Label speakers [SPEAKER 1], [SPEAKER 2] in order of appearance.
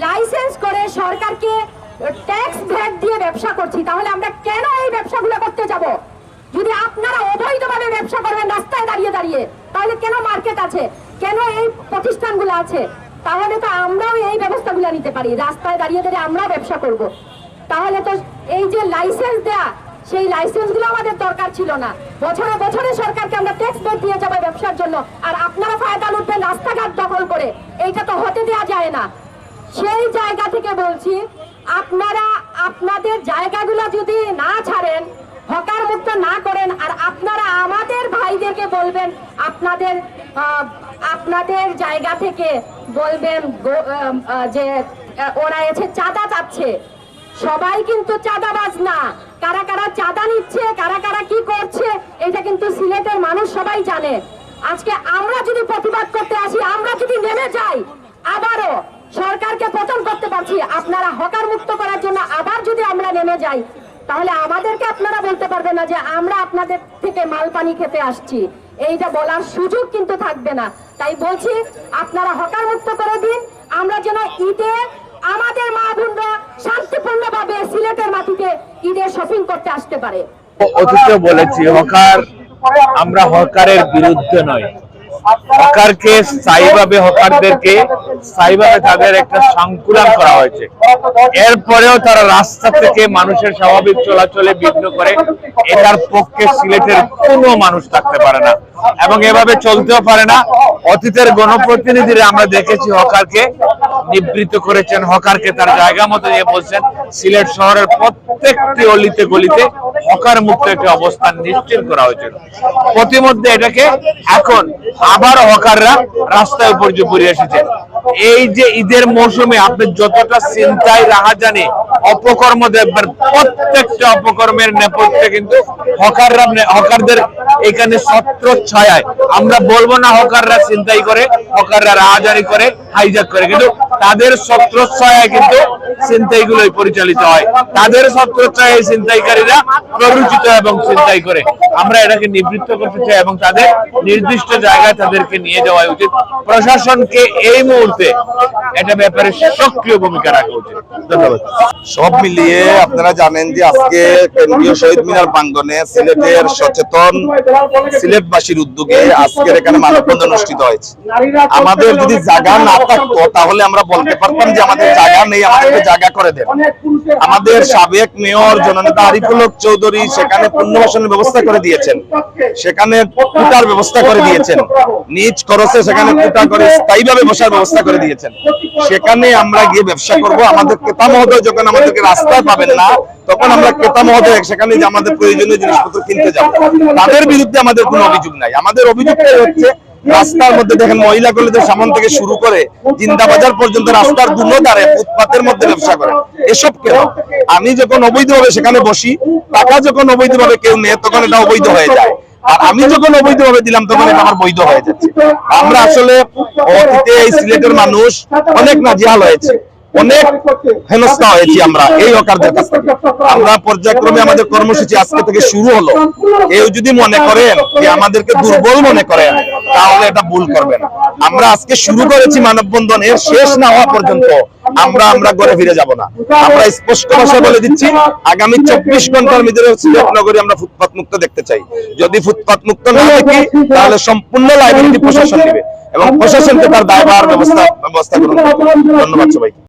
[SPEAKER 1] Licence করে সরকারকে tax VAT দিয়ে ব্যবসা করছি, তাহলে আমরা কেন এই ব্যবসাগুলো করতে যাব? যদি আপনারা অবৈধভাবে ব্যবসা করবেন রাস্তায় দাঁড়িয়ে দাঁড়িয়ে, তাহলে কেন মার্কেট আছে, কেন এই প্রতিষ্ঠানগুলো আছে? তাহলে তো আমরাও এই ব্যবস্থাগুলো নিতে পারি, রাস্তায় দাঁড়িয়ে দাঁড়িয়ে আমরাও ব্যবসা করব। তাহলে তো এই যে লাইসেন্স দেয়া, সেই লাইসেন্সগুলো আমাদের দরকার ছিল না। বছরে বছরে সরকারকে আমরা ট্যাক্স ভ্যাট দিয়ে যাবো ব্যবসার জন্য, আর আপনারা ফায়দা লুটবেন রাস্তাঘাট দখল করে। এইটা তো হতে দেওয়া যায় না। সেই জায়গা থেকে বলছি, আপনারা আপনাদের জায়গাগুলো যদি না ছাড়েন, হকার মুক্ত না করেন, আর আপনারা আমাদের ভাইদেরকে বলবেন আপনাদের জায়গা থেকে বলবেন যে ওরা এসে চাঁদা চাচ্ছে। সবাই কিন্তু চাঁদাবাজ না। কারা কারা চাঁদা নিচ্ছে, কারা কারা কি করছে, এটা কিন্তু সিলেটের মানুষ সবাই জানে। আজকে আমরা যদি প্রতিবাদ করতে আসি, আমরা যদি নেমে যাই, আবারও সরকারকে পতন করতে পারছি। আপনারা হকার মুক্ত করার জন্য আবার যদি আমরা নেমে যাই, তাহলে আমাদেরকে আপনারা বলতে পারবেন না যে আমরা আপনাদের থেকে মাল পানি খেতে আসছি। এইটা বলার সুযোগ কিন্তু থাকবে না। তাই বলছি, আপনারা হকার মুক্ত করে দিন, আমরা যেন ঈদে আমাদের মা বোনরা শান্তিপূর্ণভাবে সিলেটের মাটিতে ঈদের শপিং করতে আসতে পারে।
[SPEAKER 2] অতীতে বলেছি, আমরা হকারের বিরুদ্ধে নয়। হকারকে স্থায়ীভাবে হকারদেরকে স্থায়ীভাবে তাদের একটা সংকুলন করা হয়েছে। এরপরেও তারা রাস্তা থেকে মানুষের স্বাভাবিক চলাচলে বিঘ্ন করে, এটার পক্ষে সিলেটের কোনো মানুষ থাকতে পারে না এবং এভাবে চলতেও পারে না। অতীতের গণপ্রতিনিধিরা আমরা দেখেছি হকারকে নিবৃত্ত করেছেন, হকারকে তার জায়গা মতো নিয়ে বলছেন। সিলেট শহরের প্রত্যেকটি অলিতে গলিতে হকার মুক্ত একটি অবস্থান নিশ্চিত করা হয়েছিল। প্রতিমধ্যে এটাকে এখন আবার হকাররা রাস্তায় উপর্যুপরি এসেছে। এই যে ঈদের মৌসুমে আপনি যতটা চিন্তায় রাহাজানি অপকর্ম দেখবেন, প্রত্যেকটা অপকর্মের নেপথ্যে কিন্তু হকারদের এখানে ছত্রছায়ায়। আমরা বলবো না হকাররা চিন্তাই করে, হকাররা রাহাজানি করে, হাইজ্যাক করে, কিন্তু তাদের ছত্রছায়ায় কিন্তু ছিনতাইগুলোই পরিচালিত হয়। তাদের ছত্রছায়ায় ছিনতাইকারীরা প্ররোচিত এবং ছিনতাই করে। আমরা এটাকে নিবৃত্ত করতে চাই এবং তাদের নির্দিষ্ট জায়গায় তাদেরকে নিয়ে যাওয়া উচিত। প্রশাসনকে এই মুহূর্তে এটা ব্যাপারে সক্রিয় ভূমিকা রাখা উচিত। ধন্যবাদ।
[SPEAKER 3] সব মিলিয়ে আপনারা জানেন যে আজকে কেন্দ্রীয় শহীদ মিনার প্রাঙ্গণে সিলেটের সচেতন সিলেটবাসীর উদ্যোগে আজকের এখানে মানববন্ধন অনুষ্ঠিত হয়েছে। আমাদের যদি জায়গা না থাকতো তাহলে আমরা বলতে পারতাম যে আমাদের জায়গা নেই, আমাদেরকে জায়গা করে দেন। আমাদের সাবেক মেয়র জননেতা আরিফুল হক চৌধুরী সেখানে পুনর্বাসনের ব্যবস্থা করে দিয়েছেন, সেখানে কুটার ব্যবস্থা করে দিয়েছেন, নিজ খরচে সেখানে কুটা করে স্থায়ীভাবে বসার ব্যবস্থা করে দিয়েছেন। সেখানে আমরা গিয়ে ব্যবসা করব। আমাদের ক্রেতা মহোদয় যখন আমাদেরকে রাস্তায় পাবেন না, তখন আমরা ক্রেতা মহোদয় সেখানে যে আমাদের প্রয়োজনীয় জিনিসপত্র কিনতে যাব। তাদের বিরুদ্ধে আমাদের কোনো অভিযোগ নাই। আমাদের অভিযোগটাই হচ্ছে রাস্তার মধ্যে দেখেন মহিলাগুলিদের সামনে থেকে শুরু করে জিন্দাবাজার পর্যন্ত রাস্তার দুনো ধারে ফুটপাতের মধ্যে ব্যবসা করে। এসব কেন? আমি যখন অবৈধভাবে সেখানে বসি, টাকা যখন অবৈধভাবে কেউ নেয়, তখন এটা অবৈধ হয়ে যায়। আর আমি যখন অবৈধভাবে দিলাম, তখন এটা আমার বৈধ হয়ে যাচ্ছে। আমরা আসলে অতীতে এই সিলেটের মানুষ অনেক নাজেহাল হয়েছে, অনেক হেনস্থা হয়েছি আমরা এই হকারদের কাছ থেকে। আমরা পর্যায়ক্রমে আমাদের কর্মসূচি আজকে থেকে শুরু হলো। কেউ যদি মনে করেন যে আমাদেরকে দুর্বল মনে করেন, তাহলে এটা ভুল করবেন। আমরা আজকে শুরু করেছি মানববন্ধন, এর শেষ না হওয়া পর্যন্ত আমরা ঘরে ফিরে যাব না। আমরা স্পষ্ট ভাষায় বলে দিচ্ছি, আগামী 24 ঘন্টার ভিতরে সিলেট নগরী আমরা ফুটপাত মুক্ত দেখতে চাই। যদি ফুটপাত মুক্ত না দেখি, তাহলে সম্পূর্ণ লাইবিলিটি প্রশাসন নেবে এবং প্রশাসনকে তার দায়ভার ব্যবস্থা গ্রহণ করবে। ধন্যবাদ সবাইকে।